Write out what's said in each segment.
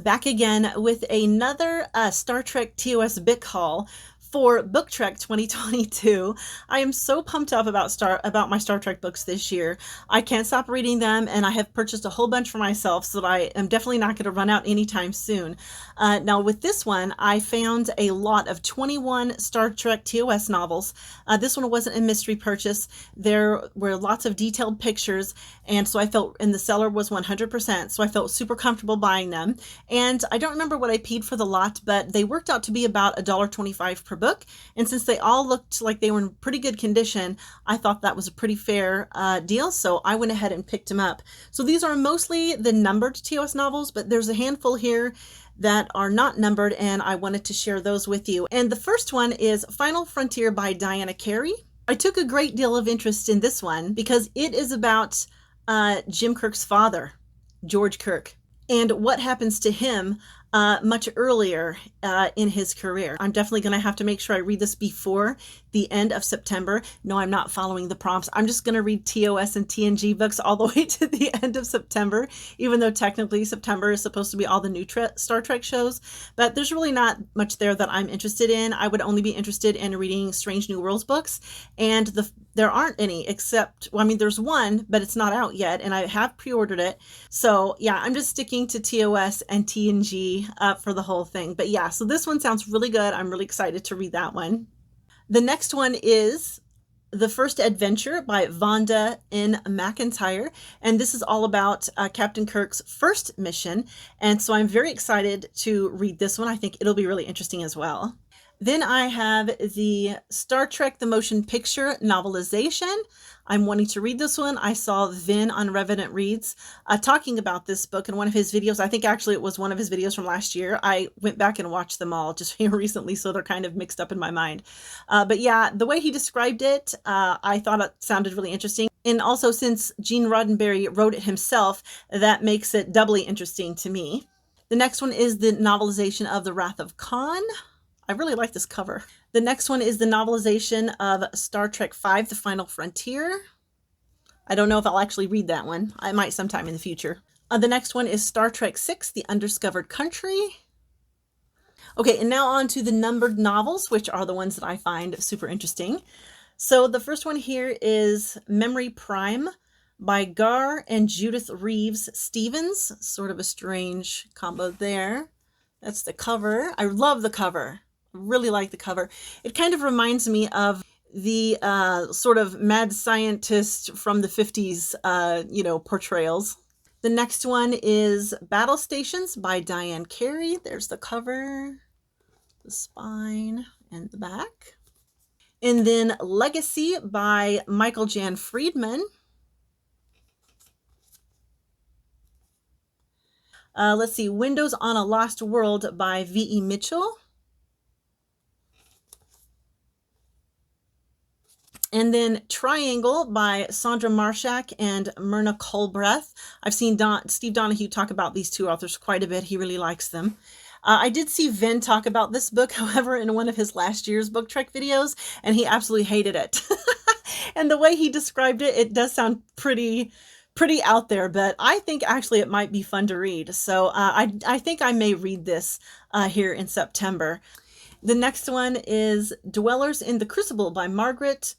back again with another Star Trek TOS book haul for BookTrek 2022. I am so pumped up about my Star Trek books this year. I can't stop reading them, and I have purchased a whole bunch for myself, so that I am definitely not going to run out anytime soon. Now with this one, I found a lot of 21 Star Trek TOS novels. This one wasn't a mystery purchase. There were lots of detailed pictures, and so I felt, and the seller was 100%, so I felt super comfortable buying them. And I don't remember what I paid for the lot, but they worked out to be about $1.25 per book. And since they all looked like they were in pretty good condition, I thought that was a pretty fair deal. So I went ahead and picked them up. So these are mostly the numbered TOS novels, but there's a handful here that are not numbered, and I wanted to share those with you. And the first one is Final Frontier by Diana Carey. I took a great deal of interest in this one because it is about Jim Kirk's father, George Kirk, and what happens to him much earlier in his career. I'm definitely going to have to make sure I read this before the end of September. No, I'm not following the prompts. I'm just going to read TOS and TNG books all the way to the end of September, even though technically September is supposed to be all the new Star Trek shows. But there's really not much there that I'm interested in. I would only be interested in reading Strange New Worlds books, and there aren't any, except, well, I mean, there's one, but it's not out yet, and I have pre-ordered it. So yeah, I'm just sticking to TOS and TNG for the whole thing. But yeah, so this one sounds really good. I'm really excited to read that one. The next one is The First Adventure by Vonda N. McIntyre, and this is all about Captain Kirk's first mission, and so I'm very excited to read this one. I think it'll be really interesting as well. Then I have the Star Trek The Motion Picture novelization. I'm wanting to read this one. I saw Vin on Revenant Reads talking about this book in one of his videos. I think actually it was one of his videos from last year. I went back and watched them all just recently, so they're kind of mixed up in my mind. But yeah, the way he described it, I thought it sounded really interesting. And also, since Gene Roddenberry wrote it himself, that makes it doubly interesting to me. The next one is the novelization of The Wrath of Khan. I really like this cover. The next one is the novelization of Star Trek V, The Final Frontier. I don't know if I'll actually read that one. I might sometime in the future. The next one is Star Trek VI, The Undiscovered Country. Okay, and now on to the numbered novels, which are the ones that I find super interesting. So the first one here is Memory Prime by Gar and Judith Reeves Stevens. Sort of a strange combo there. That's the cover. I love the cover. Really like the cover. It kind of reminds me of the sort of mad scientist from the 50s, portrayals. The next one is Battle Stations by Diane Carey. There's the cover, the spine, and the back. And then Legacy by Michael Jan Friedman. Let's see, Windows on a Lost World by V.E. Mitchell. And then Triangle by Sandra Marshak and Myrna Colbreth. I've seen Steve Donahue talk about these two authors quite a bit. He really likes them. I did see Vin talk about this book, however, in one of his last year's BookTrek videos, and he absolutely hated it. And the way he described it, it does sound pretty out there, but I think actually it might be fun to read. So I think I may read this here in September. The next one is Dwellers in the Crucible by Margaret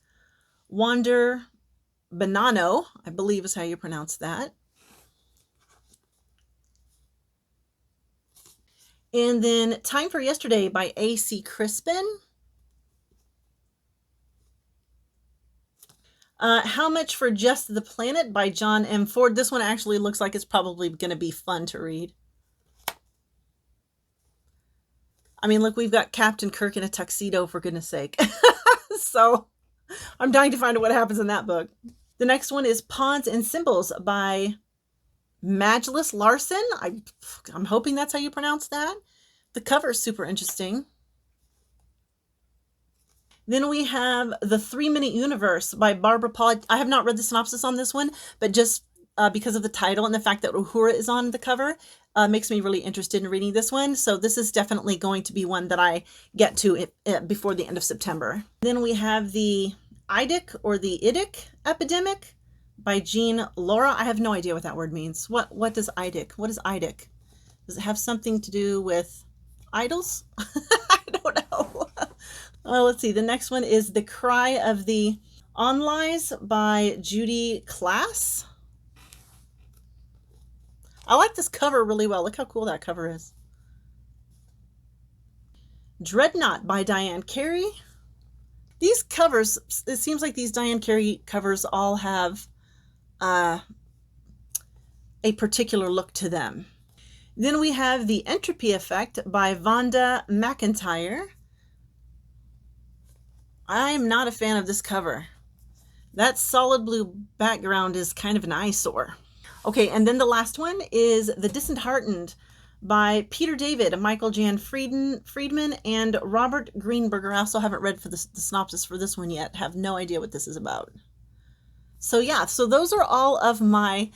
Wander Bonanno, I believe is how you pronounce that. And then Time for Yesterday by A.C. Crispin. How Much for Just the Planet by John M. Ford. This one actually looks like it's probably going to be fun to read. I mean, look, we've got Captain Kirk in a tuxedo, for goodness sake. So I'm dying to find out what happens in that book. The next one is Pawns and Symbols by Majlis Larson. I'm hoping that's how you pronounce that. The cover is super interesting. Then we have The 3-Minute Universe by Barbara Paul. I have not read the synopsis on this one, but just because of the title and the fact that Uhura is on the cover, makes me really interested in reading this one. So this is definitely going to be one that I get to before the end of September. Then we have the Idic or the Idic Epidemic by Jean Laura. I have no idea what that word means. What does Idic? What is Idic? Does it have something to do with idols? I don't know. Let's see. The next one is The Cry of the Onlies by Judy Class. I like this cover really well. Look how cool that cover is. Dreadnought by Diane Carey. These covers, it seems like these Diane Carey covers all have a particular look to them. Then we have The Entropy Effect by Vonda McIntyre. I'm not a fan of this cover. That solid blue background is kind of an eyesore. Okay, and then the last one is The Disheartened by Peter David, Michael Jan Friedman, and Robert Greenberger. I also haven't read for the synopsis for this one yet. Have no idea what this is about. So yeah, so those are all of my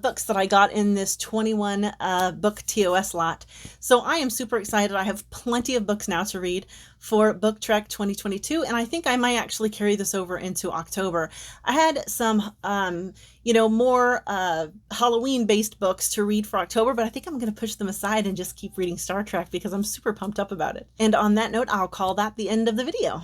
books that I got in this 21 book TOS lot. So I am super excited. I have plenty of books now to read for BookTrek 2022, and I think I might actually carry this over into October. I had some, more Halloween-based books to read for October, but I think I'm going to push them aside and just keep reading Star Trek because I'm super pumped up about it. And on that note, I'll call that the end of the video.